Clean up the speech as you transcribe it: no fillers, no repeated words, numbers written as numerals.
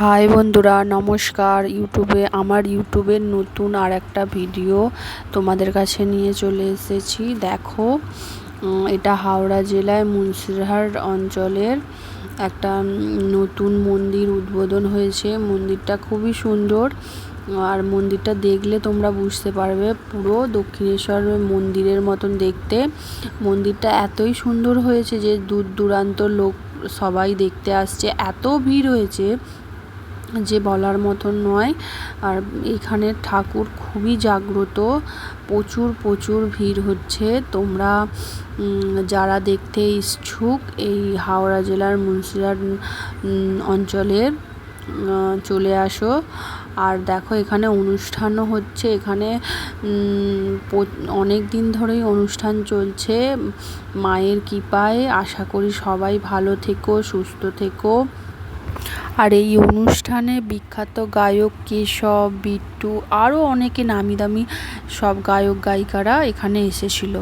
High বন্ধুরা, নমস্কার। আমার ইউটিউবের নতুন আর একটা ভিডিও তোমাদের কাছে নিয়ে চলে এসেছি। দেখো, এটা হাওড়া জেলায় মুন্সিরহাট অঞ্চলের একটা নতুন মন্দির উদ্বোধন হয়েছে। মন্দিরটা খুবই সুন্দর, আর মন্দিরটা দেখলে তোমরা বুঝতে পারবে পুরো দক্ষিণেশ্বর মন্দিরের মতন দেখতে। মন্দিরটা এতই সুন্দর হয়েছে যে দূর দূরান্ত লোক সবাই দেখতে আসছে। এত ভিড় হয়েছে যে বলার মতন নয়। আর এখানের ঠাকুর খুবই জাগ্রত, প্রচুর ভিড় হচ্ছে। তোমরা যারা দেখতে ইচ্ছুক এই হাওড়া জেলার মুন্সিরহাট অঞ্চলের চলে আসো। আর দেখো, এখানে অনুষ্ঠানও হচ্ছে। এখানে অনেক দিন ধরেই অনুষ্ঠান চলছে। মায়ের কৃপায় আশা করি সবাই ভালো থেকো, সুস্থ থেকো। আর এই অনুষ্ঠানে বিখ্যাত গায়ক কেশব, বিট্টু, আরও অনেকে নামি দামি সব গায়ক গায়িকারা এখানে এসেছিল।